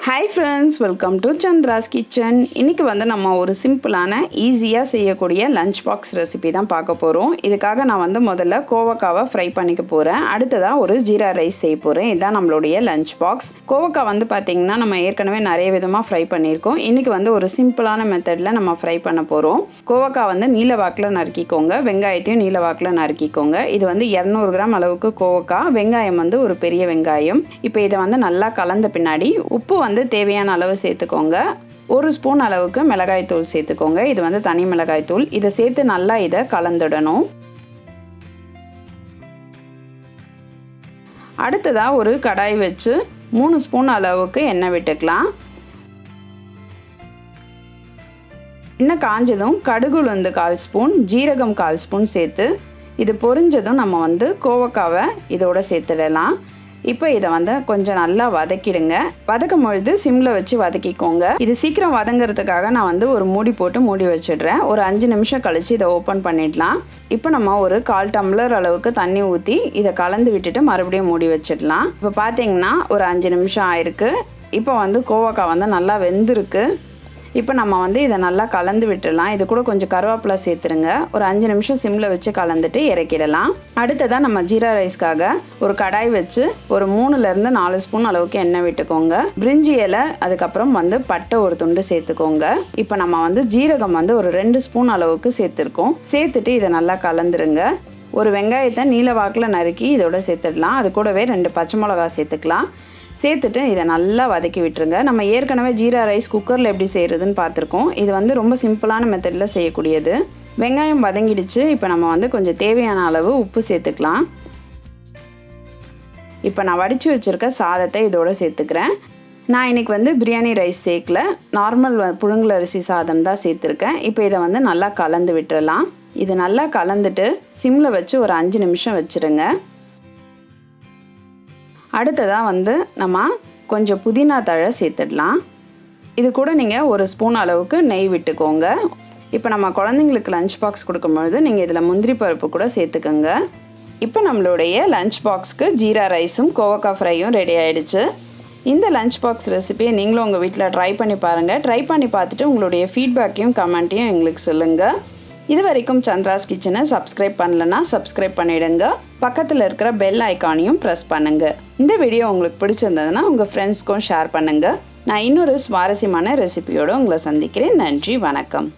Hi friends, welcome to Chandra's Kitchen. இன்னைக்கு வந்து நம்ம ஒரு சிம்பிளான ஈஸியா செய்யக்கூடிய லஞ்ச் பாக்ஸ் ரெசிபி தான் பார்க்க போறோம். இதுக்காக நான் வந்து முதல்ல கோவக்காவை ஃப்ரை பண்ணிக்க போறேன். அடுத்ததா ஒரு ஜீரா ரைஸ் செய்ய போறேன். இதான் நம்மளுடைய லஞ்ச் பாக்ஸ். கோவக்காய் வந்து பாத்தீங்கன்னா நம்ம ஏற்கனவே நிறைய விதமா ஃப்ரை பண்ணியிருக்கோம். இன்னைக்கு வந்து ஒரு சிம்பிளான மெத்தட்ல நம்ம ஃப்ரை பண்ண போறோம். கோவக்காய் வந்து நீல வாக்குல நறுக்கிக்கோங்க. வெங்காயத்தையும் நீல வாக்குல நறுக்கிக்கோங்க. இது வந்து 200 கிராம் அளவுக்கு கோவக்காய். வெங்காயம் வந்து ஒரு பெரிய வெங்காயம். இப்போ இதை வந்து நல்லா கலந்த பின்னாடி உப்பு வந்து தேவையான அளவு சேர்த்துக்கோங்க. 1 ஸ்பூன் அளவுக்கு மிளகாய் தூள் சேர்த்துக்கோங்க. இது வந்து தனி மிளகாய் தூள். இதை சேர்த்து நல்லா இதை கலந்துடணும். அடுத்ததா ஒரு கடாய் வச்சு 3 ஸ்பூன் அளவுக்கு எண்ணெய் விட்டுக்கலாம். எண்ணெய் காஞ்சதும் கடுகு உளுந்து 1/4 ஸ்பூன், ஜீரகம் 1/4 ஸ்பூன் சேர்த்து இது பொரிஞ்சதும் நம்ம வந்து கோவக்காவை இதோட சேர்த்துடலாம். இப்போ இதை வந்து கொஞ்சம் நல்லா வதக்கிடுங்க. வதக்கும் பொழுது சிம்மில் வச்சு வதக்கிக்கோங்க. இது சீக்கிரம் வதங்கிறதுக்காக நான் வந்து ஒரு மூடி போட்டு மூடி வச்சிடுறேன். ஒரு 5 நிமிஷம் கழித்து இதை ஓப்பன் பண்ணிடலாம். இப்போ நம்ம ஒரு 1/4 டம்ளர் அளவுக்கு தண்ணி ஊற்றி இதை கலந்து விட்டுட்டு மறுபடியும் மூடி வச்சிடலாம். இப்போ பார்த்தீங்கன்னா ஒரு 5 நிமிஷம் ஆயிருக்கு. இப்போ வந்து கோவக்காய் வந்து நல்லா வெந்திருக்கு. இப்போ நம்ம வந்து இதை நல்லா கலந்து விட்டுடலாம். இது கூட கொஞ்சம் கருவேப்பிலை சேர்த்துருங்க. ஒரு 5 நிமிஷம் சிம்மில் வச்சு கலந்துட்டு இறக்கிடலாம். அடுத்ததாக நம்ம ஜீரா ரைஸ்க்காக ஒரு கடாய் வச்சு ஒரு 3லேருந்து 4 ஸ்பூன் அளவுக்கு எண்ணெய் விட்டுக்கோங்க. பிரிஞ்சி இலை, அதுக்கப்புறம் வந்து பட்டை ஒரு துண்டு சேர்த்துக்கோங்க. இப்போ நம்ம வந்து ஜீரகம் வந்து ஒரு 2 ஸ்பூன் அளவுக்கு சேர்த்துருக்கோம். சேர்த்துட்டு இதை நல்லா கலந்துருங்க. ஒரு வெங்காயத்தை நீல வாக்கில் நறுக்கி இதோட சேர்த்துடலாம். அது கூடவே 2 பச்சை மிளகா சேர்த்துக்கலாம். சேர்த்துட்டு இதை நல்லா வதக்கி விட்டுருங்க. நம்ம ஏற்கனவே ஜீரா ரைஸ் குக்கரில் எப்படி செய்கிறதுன்னு பார்த்துருக்கோம். இது வந்து ரொம்ப சிம்பிளான மெத்தடில் செய்யக்கூடியது. வெங்காயம் வதங்கிடுச்சு. இப்போ நம்ம வந்து கொஞ்சம் தேவையான அளவு உப்பு சேர்த்துக்கலாம். இப்போ நான் வடித்து வச்சுருக்க சாதத்தை இதோட சேர்த்துக்கிறேன். நான் இன்றைக்கி வந்து பிரியாணி ரைஸ் சேர்க்கல, நார்மல் புழுங்கல் அரிசி சாதம் தான் சேர்த்துருக்கேன். இப்போ இதை வந்து நல்லா கலந்து விட்டுறலாம். இது நல்லா கலந்துட்டு சிம்மில் வச்சு ஒரு 5 நிமிஷம் வச்சுருங்க. அடுத்ததாக வந்து நம்ம கொஞ்சம் புதினா தழை சேர்த்துடலாம். இது கூட நீங்கள் 1 ஸ்பூன் அளவுக்கு நெய் விட்டுக்கோங்க. இப்போ நம்ம குழந்தைங்களுக்கு லஞ்ச் பாக்ஸ் கொடுக்கும்பொழுது நீங்கள் இதில் முந்திரி பருப்பு கூட சேர்த்துக்கோங்க. இப்போ நம்மளுடைய லஞ்ச் பாக்ஸ்க்கு ஜீரா ரைஸும் கோவக்காய் ஃப்ரையும் ரெடி ஆகிடுச்சு. இந்த லஞ்ச் பாக்ஸ் ரெசிபியை நீங்களும் உங்கள் வீட்டில் ட்ரை பண்ணி பாருங்கள். ட்ரை பண்ணி பார்த்துட்டு உங்களுடைய ஃபீட்பேக்கையும் கமெண்ட்டையும் எங்களுக்கு சொல்லுங்கள். இது வரைக்கும் சந்திராஸ் கிச்சனை சப்ஸ்கிரைப் பண்ணலன்னா சப்ஸ்கிரைப் பண்ணிவிடுங்க. பக்கத்தில் இருக்கிற பெல் ஐக்கானையும் ப்ரெஸ் பண்ணுங்கள். இந்த வீடியோ உங்களுக்கு பிடிச்சிருந்ததுன்னா உங்கள் ஃப்ரெண்ட்ஸ்க்கும் ஷேர் பண்ணுங்கள். நான் இன்னொரு சுவாரஸ்யமான ரெசிபியோடு உங்களை சந்திக்கிறேன். நன்றி, வணக்கம்.